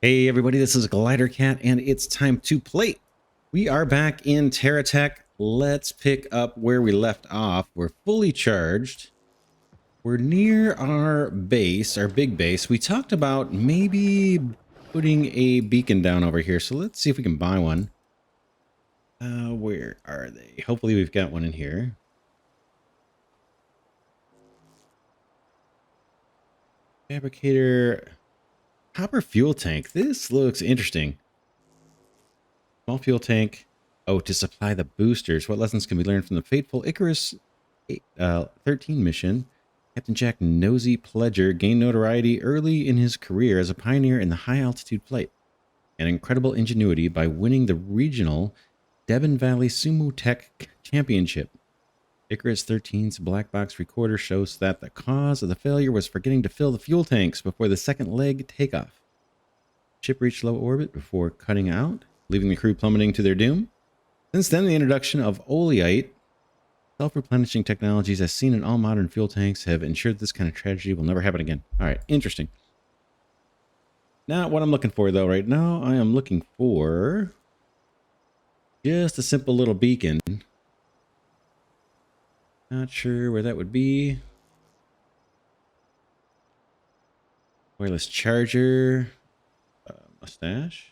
Hey everybody, this is Glidercat and it's time to play. We are back in TerraTech. Let's pick up where we left off. We're fully charged. We're near our base, our big base. We talked about maybe putting a beacon down over here. So let's see if we can buy one. Where are they? Hopefully we've got one in here. Fabricator, copper fuel tank. This looks interesting. Small fuel tank. Oh, to supply the boosters. What lessons can be learned from the fateful Icarus 13 mission? Captain Jack Nosy Pledger gained notoriety early in his career as a pioneer in the high-altitude flight and incredible ingenuity by winning the regional Devon Valley Sumo Tech Championship. Icarus 13's black box recorder shows that the cause of the failure was forgetting to fill the fuel tanks before the second leg takeoff. Ship reached low orbit before cutting out, leaving the crew plummeting to their doom. Since then, the introduction of oleite, self-replenishing technologies as seen in all modern fuel tanks, have ensured this kind of tragedy will never happen again. All right, interesting. Not what I'm looking for, though, right now. I am looking for just a simple little beacon. Not sure where that would be. Wireless charger. Mustache.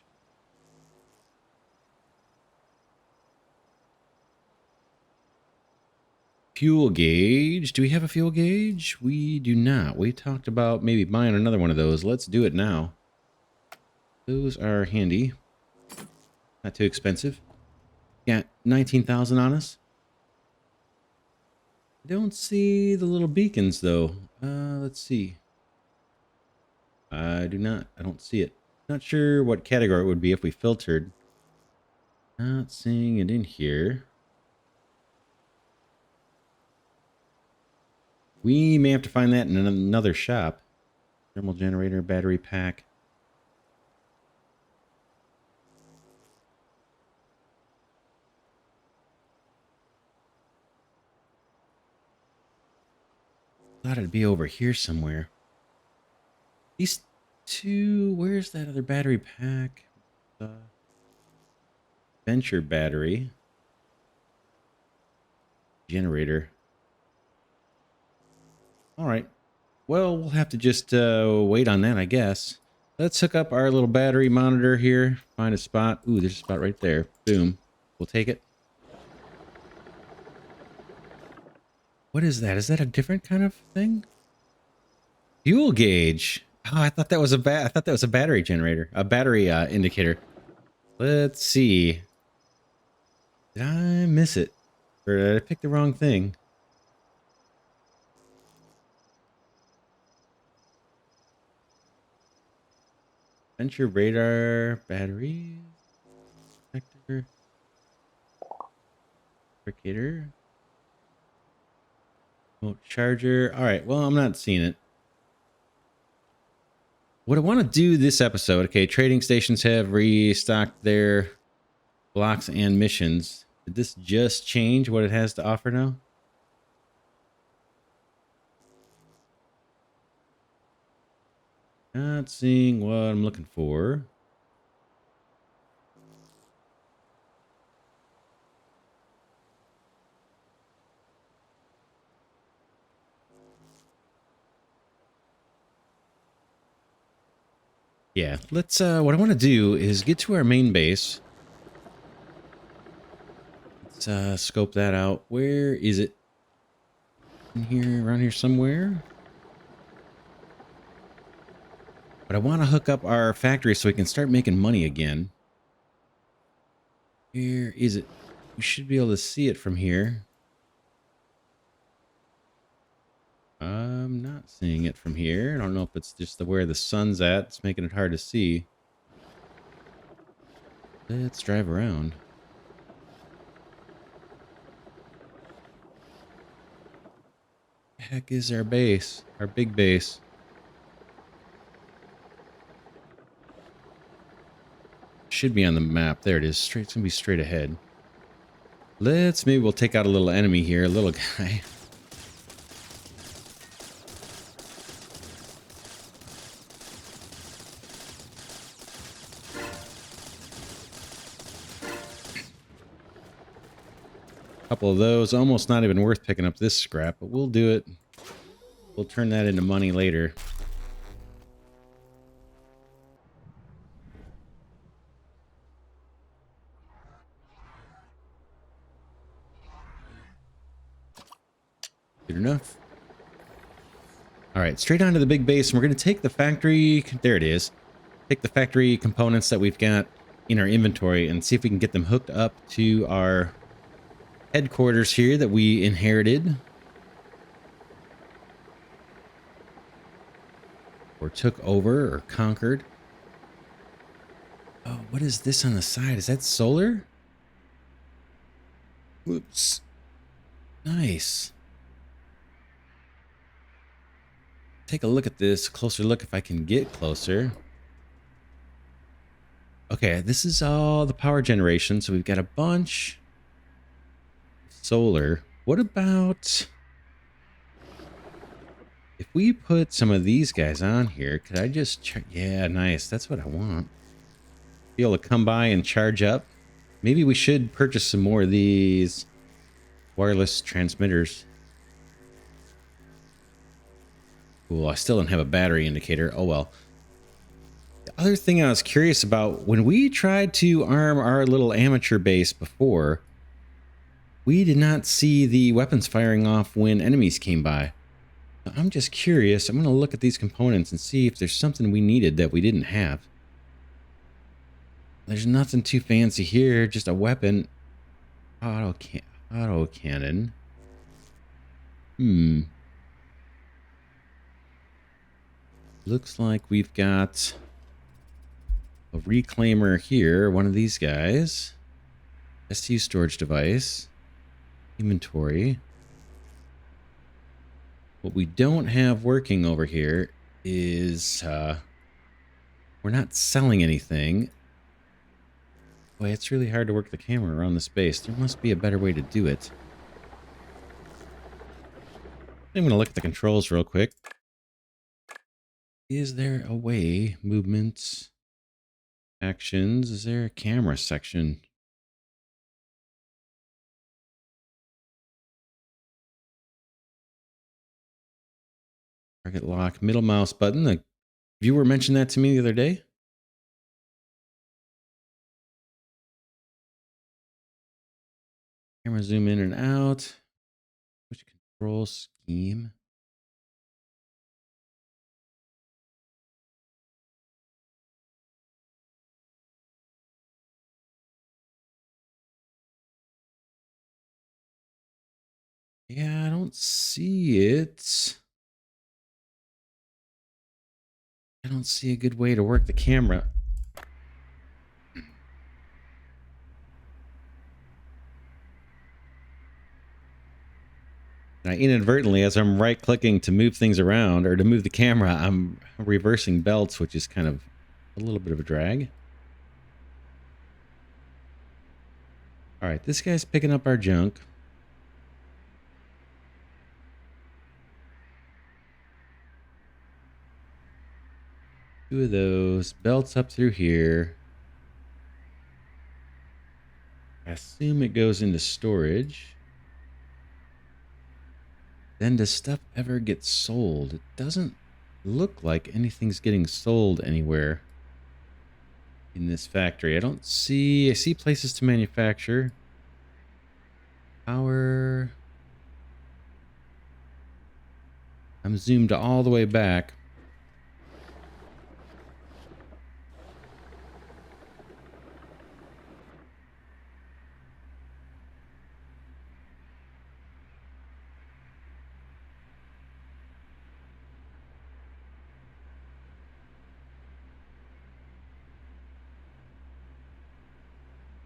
Fuel gauge. Do we have a fuel gauge? We do not. We talked about maybe buying another one of those. Let's do it now. Those are handy. Not too expensive. Got 19,000 on us. I don't see the little beacons though. Let's see. I do not. I don't see it. Not sure what category it would be if we filtered. Not seeing it in here. We may have to find that in another shop. Thermal generator, battery pack. Thought it'd be over here somewhere. These two, where's that other battery pack? Venture battery. Generator. All right. Well, we'll have to just wait on that, I guess. Let's hook up our little battery monitor here. Find a spot. Ooh, there's a spot right there. Boom. We'll take it. What is that? Is that a different kind of thing? Fuel gauge. Oh, I thought that was a battery generator, a battery indicator. Let's see. Did I miss it? Or did I pick the wrong thing? Venture radar, battery, detector, fabricator, remote charger. All right, well, I'm not seeing it. What I want to do this episode, okay, trading stations have restocked their blocks and missions. Did this just change what it has to offer now? Not seeing what I'm looking for. Yeah, let's, what I want to do is get to our main base. Let's scope that out. Where is it? In here, around here somewhere? But I want to hook up our factory so we can start making money again. Where is it? We should be able to see it from here. I'm not seeing it from here. I don't know if it's just where the sun's at. It's making it hard to see. Let's drive around. The heck is our base? Our big base. Should be on the map. There it is. Straight. It's gonna be straight ahead. Maybe we'll take out a little enemy here, a little guy. couple of those. Almost not even worth picking up this scrap, but we'll do it. We'll turn that into money later. Good enough. All right, straight on to the big base, and we're going to take the factory. There it is. Take the factory components that we've got in our inventory and see if we can get them hooked up to our headquarters here that we inherited. Or took over or conquered. Oh, what is this on the side? Is that solar? Whoops. Nice. Take a look at this. Closer look if I can get closer. Okay, this is all the power generation. So we've got a bunch. Solar. What about if we put some of these guys on here? Could I just check? Yeah, nice. That's what I want. Be able to come by and charge up. Maybe we should purchase some more of these wireless transmitters. Cool. I still don't have a battery indicator. Oh well. The other thing I was curious about, when we tried to arm our little amateur base before, we did not see the weapons firing off when enemies came by. I'm just curious. I'm going to look at these components and see if there's something we needed that we didn't have. There's nothing too fancy here. Just a weapon. Auto cannon. Looks like we've got a reclaimer here. One of these guys. S02 storage device. Inventory. What we don't have working over here is we're not selling anything. Boy, it's really hard to work the camera around this base. There must be a better way to do it. I'm going to look at the controls real quick. Is there a way? Movements. Actions. Is there a camera section? Target lock. Middle mouse button. The viewer mentioned that to me the other day. Camera zoom in and out. Which control scheme? Yeah, I don't see it. I don't see a good way to work the camera. And I inadvertently, as I'm right-clicking to move things around, or to move the camera, I'm reversing belts, which is kind of a little bit of a drag. All right, this guy's picking up our junk. Two of those. Belts up through here. I assume it goes into storage. Then does stuff ever get sold? It doesn't look like anything's getting sold anywhere in this factory. I see places to manufacture. Power. I'm zoomed all the way back.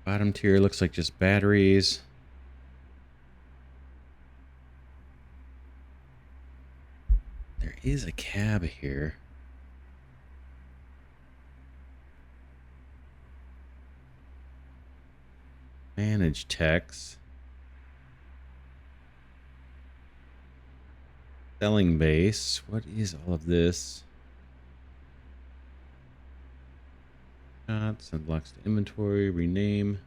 Bottom tier looks like just batteries. There is a cab here. Manage techs. Selling base. What is all of this? Send blocks to inventory. Rename.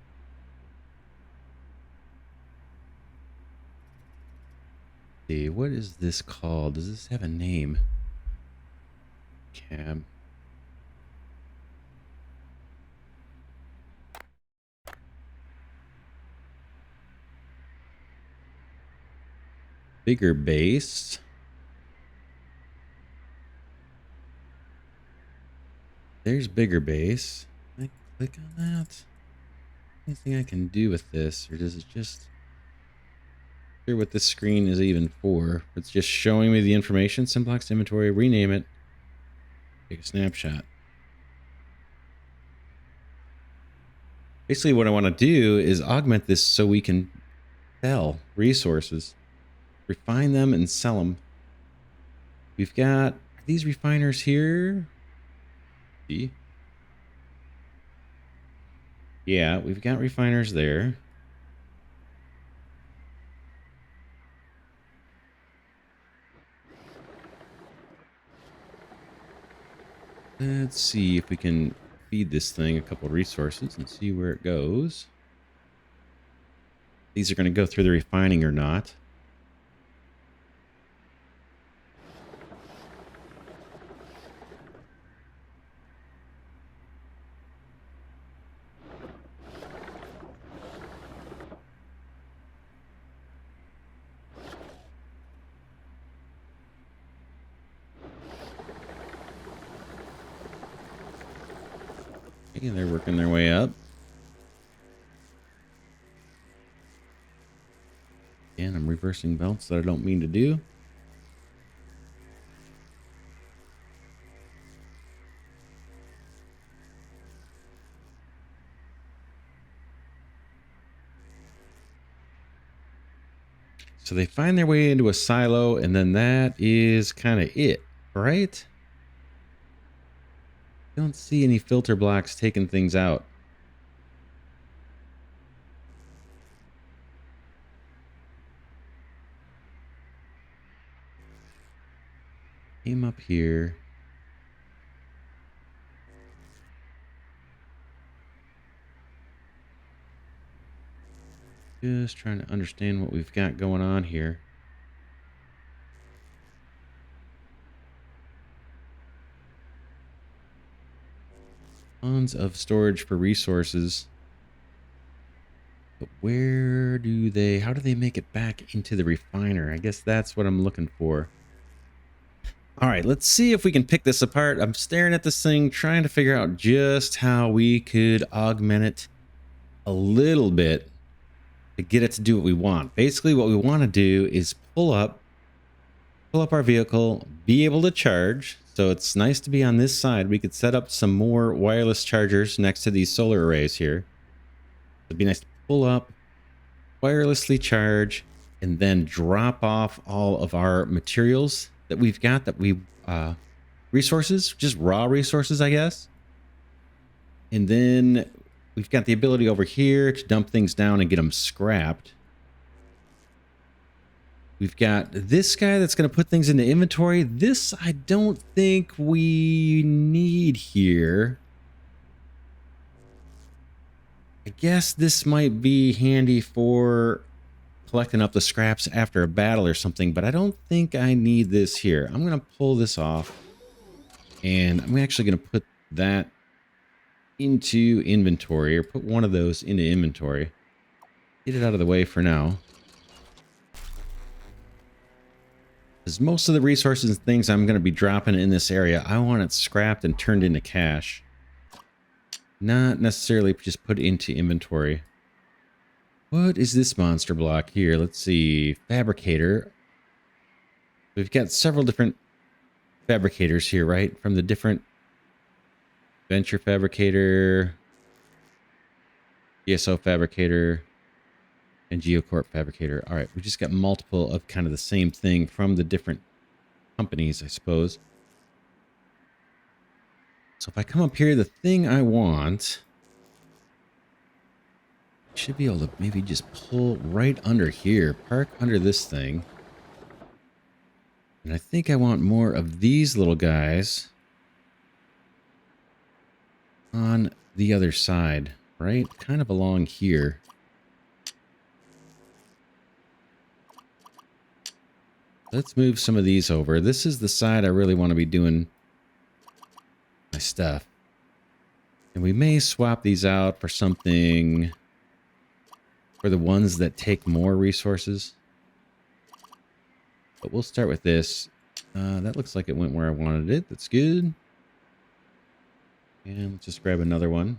See, what is this called? Does this have a name? Cab. Bigger base. There's bigger base. Can I click on that? Anything I can do with this, or does it just sure what this screen is even for? It's just showing me the information. Sandbox inventory, rename it, take a snapshot. Basically, what I want to do is augment this so we can sell resources, refine them, and sell them. We've got these refiners here. See? Yeah, we've got refiners there. Let's see if we can feed this thing a couple resources and see where it goes. These are going to go through the refining or not. Okay, they're working their way up. Again, I'm reversing belts that I don't mean to do. So they find their way into a silo, and then that is kind of it, right? Don't see any filter blocks taking things out. Came up here. Just trying to understand what we've got going on here. Tons of storage for resources. But where do they, how do they make it back into the refiner? I guess that's what I'm looking for. All right, let's see if we can pick this apart. I'm staring at this thing, trying to figure out just how we could augment it a little bit to get it to do what we want. Basically, what we want to do is pull up our vehicle, be able to charge. So it's nice to be on this side. We could set up some more wireless chargers next to these solar arrays here. It'd be nice to pull up, wirelessly charge, and then drop off all of our materials that we've got, that we resources, just raw resources, I guess. And then we've got the ability over here to dump things down and get them scrapped. We've got this guy that's going to put things into inventory. This I don't think we need here. I guess this might be handy for collecting up the scraps after a battle or something, but I don't think I need this here. I'm going to pull this off, and I'm actually going to put that into inventory, or put one of those into inventory. Get it out of the way for now. Because most of the resources and things I'm going to be dropping in this area, I want it scrapped and turned into cash. Not necessarily just put into inventory. What is this monster block here? Let's see. Fabricator. We've got several different fabricators here, right? From the different Venture Fabricator, ESO Fabricator, and Geocorp Fabricator. All right, we just got multiple of kind of the same thing from the different companies, I suppose. So if I come up here, the thing I want, I should be able to maybe just pull right under here, park under this thing. And I think I want more of these little guys on the other side, right? Kind of along here. Let's move some of these over. This is the side I really want to be doing my stuff. And we may swap these out for something for the ones that take more resources. But we'll start with this. That looks like it went where I wanted it. That's good. And let's just grab another one.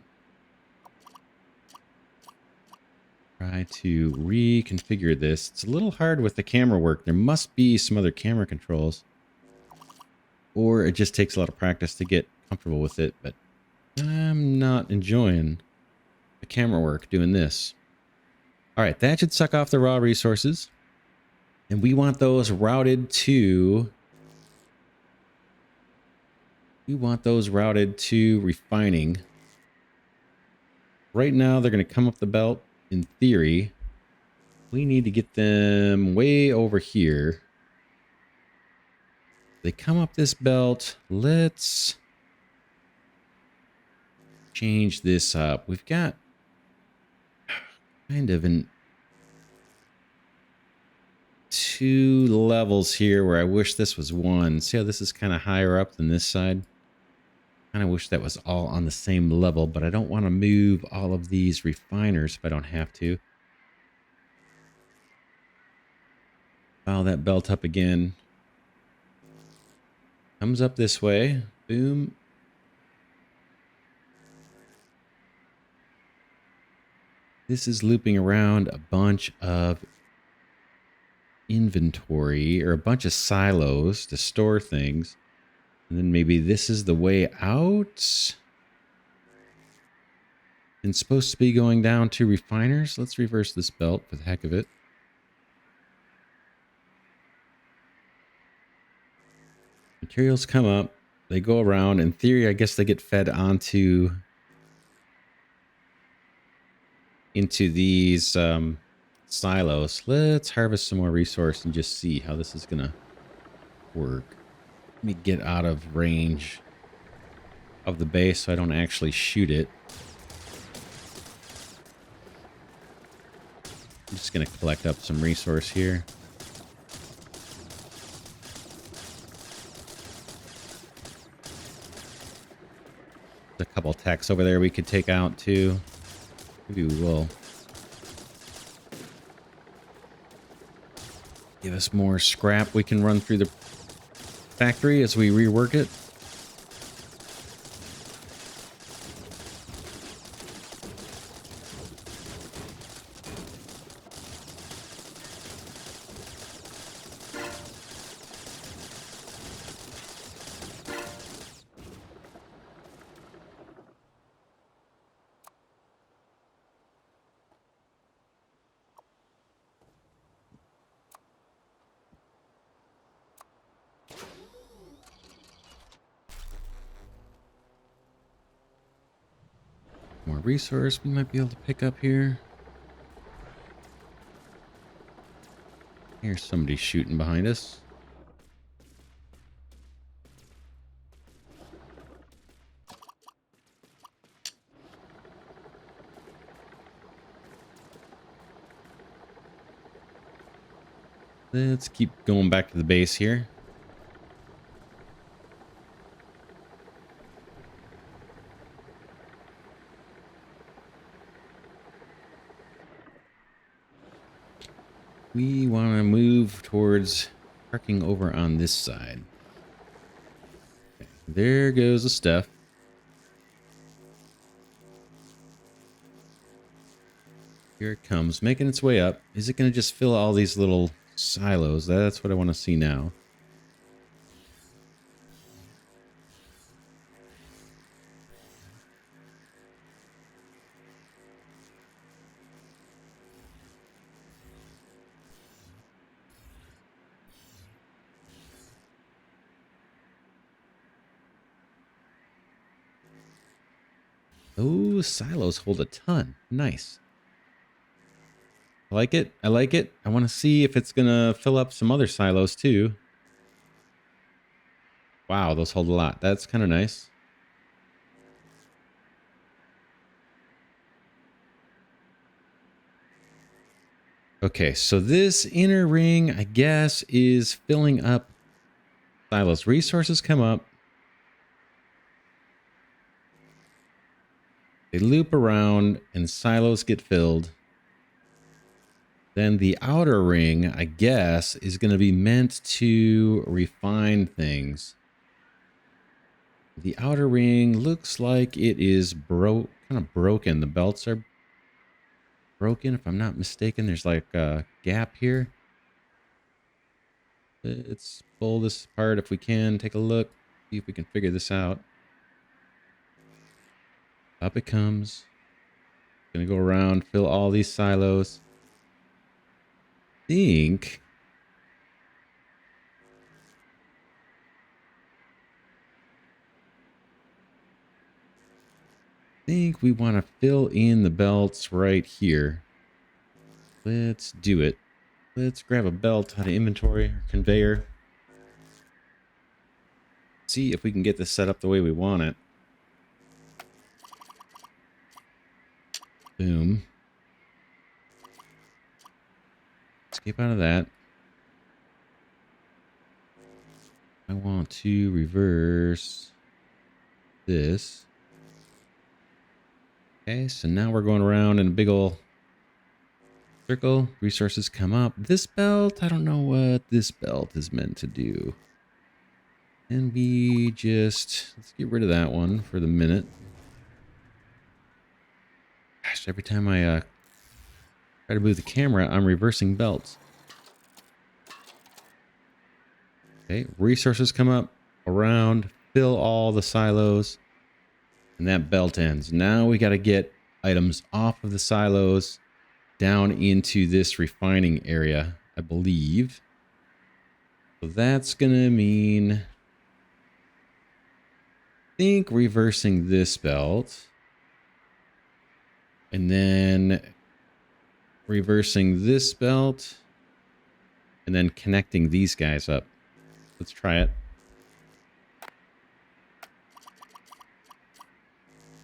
Try to reconfigure this. It's a little hard with the camera work. There must be some other camera controls. Or it just takes a lot of practice to get comfortable with it. But I'm not enjoying the camera work doing this. All right, that should suck off the raw resources. And we want those routed to... We want those routed to refining. Right now, they're going to come up the belt. In theory, we need to get them way over here. They come up this belt. Let's change this up. We've got kind of an 2 levels here where I wish this was 1. See how this is kind of higher up than this side? Kind of wish that was all on the same level, but I don't want to move all of these refiners if I don't have to. File that belt up again. Comes up this way. Boom. This is looping around a bunch of inventory or a bunch of silos to store things. And then maybe this is the way out. And supposed to be going down to refiners. Let's reverse this belt for the heck of it. Materials come up. They go around. In theory, I guess they get fed onto into these silos. Let's harvest some more resource and just see how this is going to work. Let me get out of range of the base so I don't actually shoot it. I'm just going to collect up some resource here. There's a couple techs over there we could take out too. Maybe we will. Give us more scrap we can run through the factory as we rework it. More resource we might be able to pick up here. Here's somebody shooting behind us. Let's keep going back to the base here. We want to move towards parking over on this side. Okay, there goes the stuff. Here it comes, making its way up. Is it going to just fill all these little silos? That's what I want to see now. Oh, silos hold a ton. Nice. I like it. I like it. I want to see if it's going to fill up some other silos too. Wow, those hold a lot. That's kind of nice. Okay, so this inner ring, I guess, is filling up silos. Resources come up. They loop around and silos get filled. Then the outer ring, I guess, is going to be meant to refine things. The outer ring looks like it is kind of broken. The belts are broken, if I'm not mistaken. There's like a gap here. Let's pull this apart if we can. Take a look. See if we can figure this out. Up it comes. Gonna go around, fill all these silos. Think we want to fill in the belts right here. Let's do it. Let's grab a belt out of inventory or conveyor. See if we can get this set up the way we want it. Boom. Escape out of that. I want to reverse this. Okay, so now we're going around in a big ol' circle. Resources come up. This belt, I don't know what this belt is meant to do. And let's get rid of that one for the minute. Gosh, every time I try to move the camera, I'm reversing belts. Okay, resources come up, around, fill all the silos, and that belt ends. Now we got to get items off of the silos down into this refining area, I believe. So that's going to mean, I think, reversing this belt. And then reversing this belt. And then connecting these guys up. Let's try it.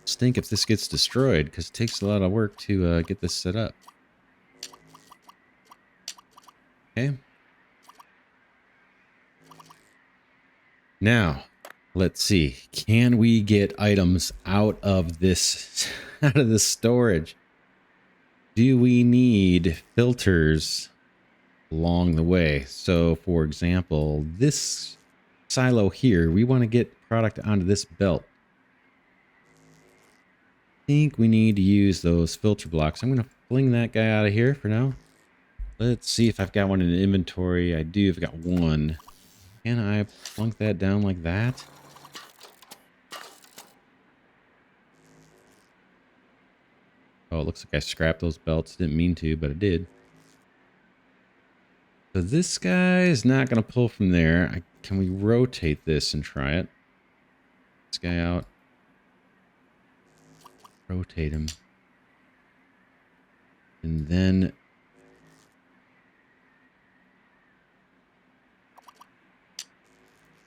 Stink if this gets destroyed, because it takes a lot of work to get this set up. Okay. Now, let's see. Can we get items out of this storage? Do we need filters along the way? So, for example, this silo here, we want to get product onto this belt. I think we need to use those filter blocks. I'm going to fling that guy out of here for now. Let's see if I've got one in inventory. I do. I've got one. Can I plunk that down like that? Oh, it looks like I scrapped those belts. Didn't mean to, but I did. So this guy is not going to pull from there. Can we rotate this and try it? This guy out. Rotate him. And then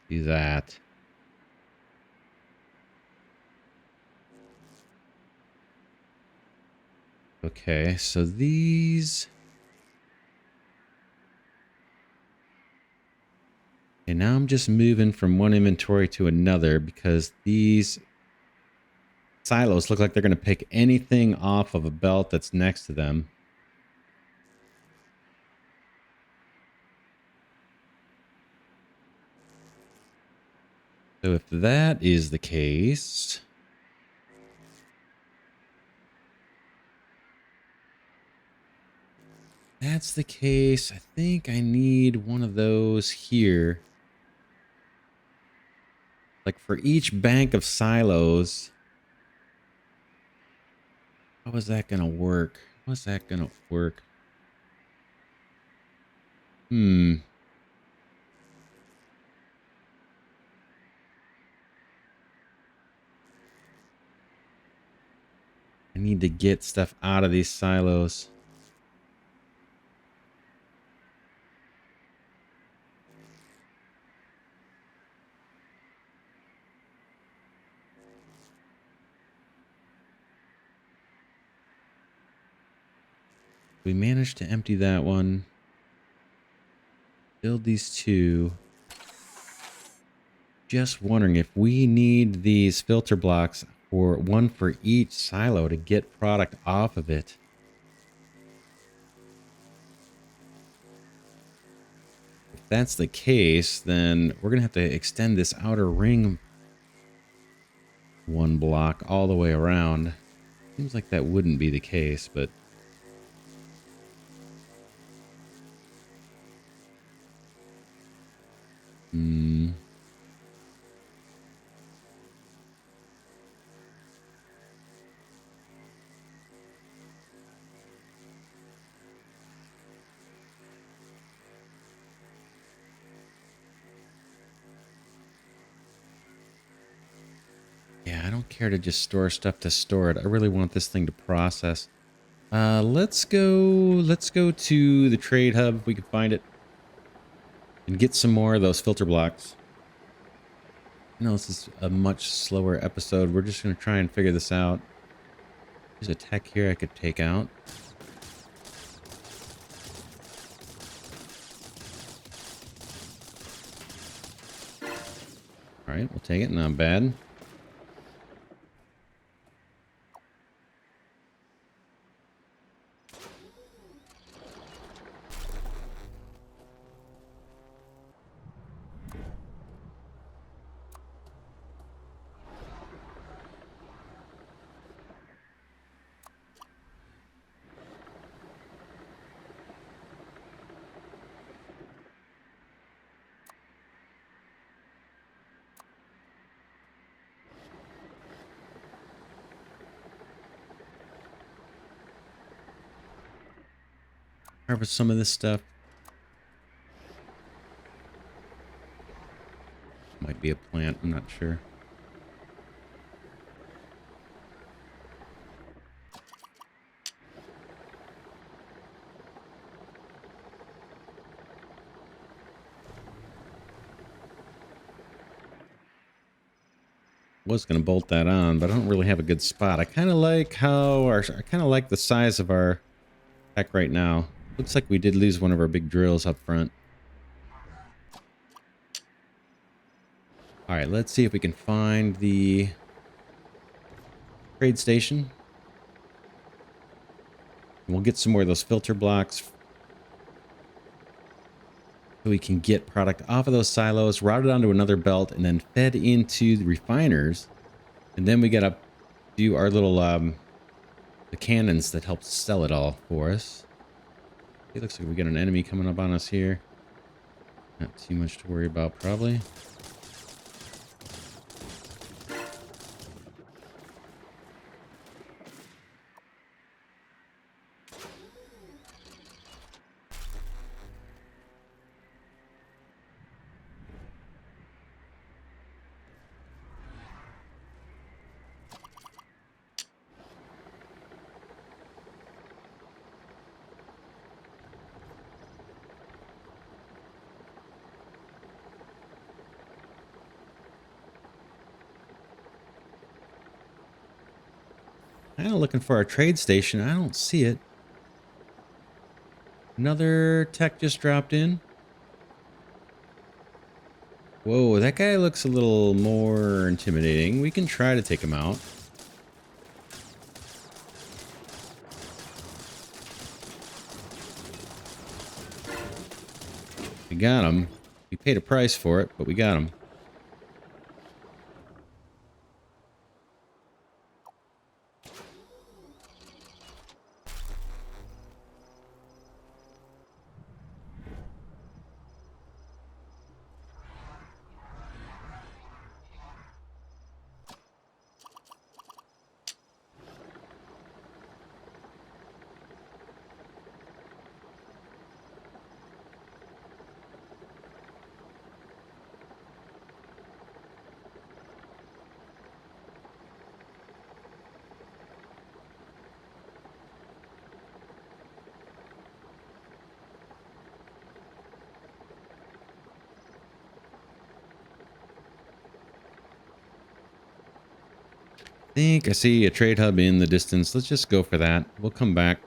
do that. Okay, so these... And now I'm just moving from one inventory to another because these silos look like they're going to pick anything off of a belt that's next to them. So if that is the case... That's the case. I think I need one of those here. Like for each bank of silos. How is that going to work? How's that going to work? I need to get stuff out of these silos. We managed to empty that one. Build these two. Just wondering if we need these filter blocks for one for each silo to get product off of it. If that's the case, then we're going to have to extend this outer ring one block all the way around. Seems like that wouldn't be the case, but yeah, I don't care to just store stuff to store it. I really want this thing to process. Let's go to the trade hub if we can find it and get some more of those filter blocks. I know this is a much slower episode. We're just going to try and figure this out. There's a tech here I could take out. All right, we'll take it. Not bad. Harvest some of this stuff. Might be a plant, I'm not sure. Was going to bolt that on, but I don't really have a good spot. I kind of like the size of our tech right now. Looks like we did lose one of our big drills up front. All right, let's see if we can find the trade station. We'll get some more of those filter blocks so we can get product off of those silos, routed onto another belt, and then fed into the refiners. And then we got to do our little the cannons that help sell it all for us. It looks like we got an enemy coming up on us here. Not too much to worry about, probably. Kind of looking for our trade station. I don't see it. Another tech just dropped in. Whoa, that guy looks a little more intimidating. We can try to take him out. We got him. We paid a price for it, but we got him. I think I see a trade hub in the distance. Let's just go for that. We'll come back.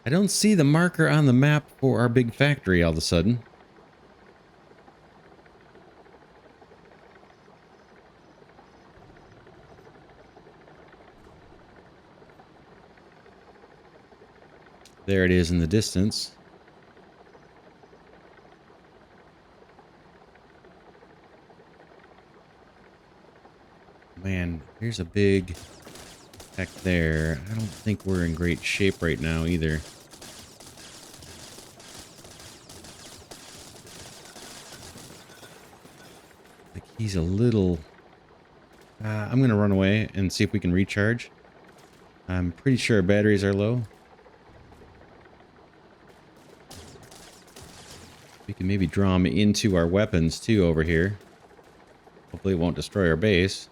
I don't see the marker on the map for our big factory all of a sudden. There it is in the distance. Man, here's a big tech there. I don't think we're in great shape right now either. Like he's a little... I'm going to run away and see if we can recharge. I'm pretty sure our batteries are low. We can maybe draw them into our weapons too over here. Hopefully it won't destroy our base.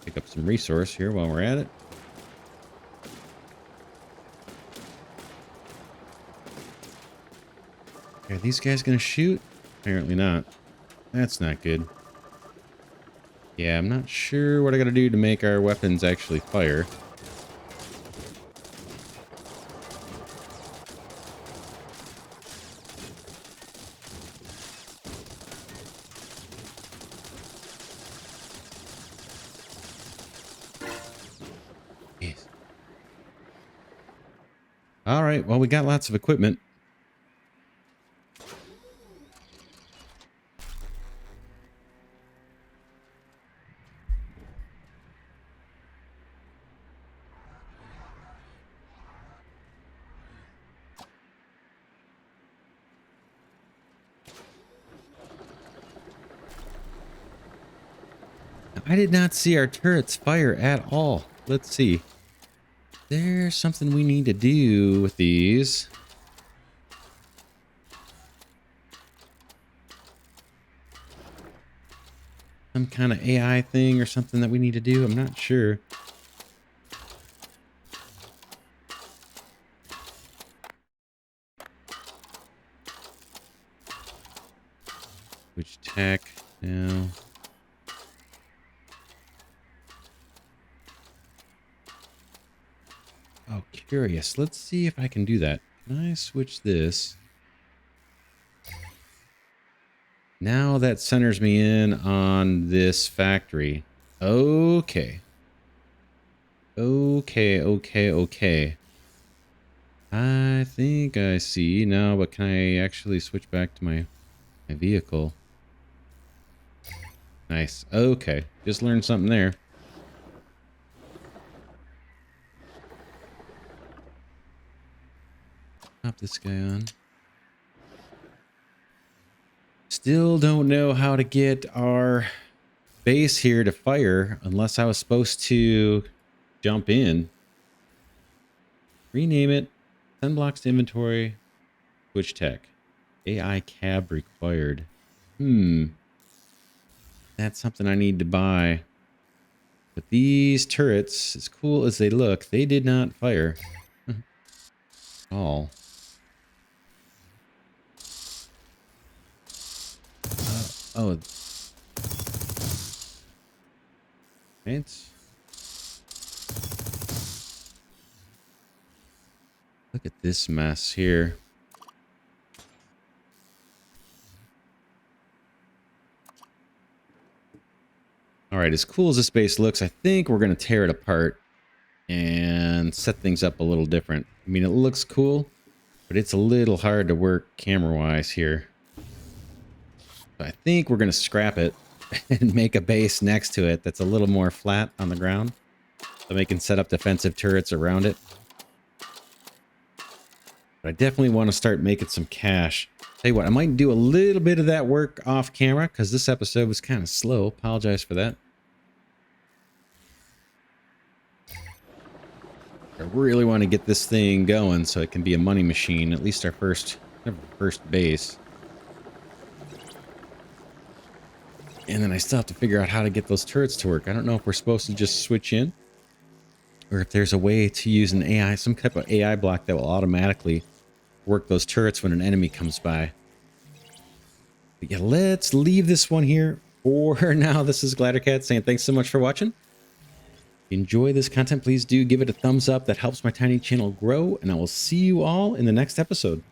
Pick up some resource here while we're at it. Are these guys gonna shoot? Apparently not. That's not good. Yeah, I'm not sure what I gotta do to make our weapons actually fire. Yes. All right, well, we got lots of equipment. I did not see our turrets fire at all. Let's see. There's something we need to do with these. Some kind of AI thing or something that we need to do. I'm not sure. Which tech now? Oh, curious. Let's see if I can do that. Can I switch this? Now that centers me in on this factory. Okay. Okay. I think I see now, but can I actually switch back to my vehicle? Nice. Okay. Just learned something there. Pop this guy on. Still don't know how to get our base here to fire unless I was supposed to jump in. Rename it. Send blocks to inventory. Switch tech. AI cab required. That's something I need to buy. But these turrets, as cool as they look, they did not fire. All. Oh. Right. Look at this mess here. All right, as cool as this base looks, I think we're going to tear it apart and set things up a little different. I mean, it looks cool, but it's a little hard to work camera-wise here. So I think we're going to scrap it and make a base next to it that's a little more flat on the ground, so we can set up defensive turrets around it. But I definitely want to start making some cash. Tell you what, I might do a little bit of that work off camera because this episode was kind of slow. Apologize for that. I really want to get this thing going so it can be a money machine, at least our first base. And then I still have to figure out how to get those turrets to work. I don't know if we're supposed to just switch in or if there's a way to use an AI, some type of AI block that will automatically work those turrets when an enemy comes by. But yeah, let's leave this one here for now. This is Glidercat saying thanks so much for watching. If you enjoy this content, please do give it a thumbs up. That helps my tiny channel grow, and I will see you all in the next episode.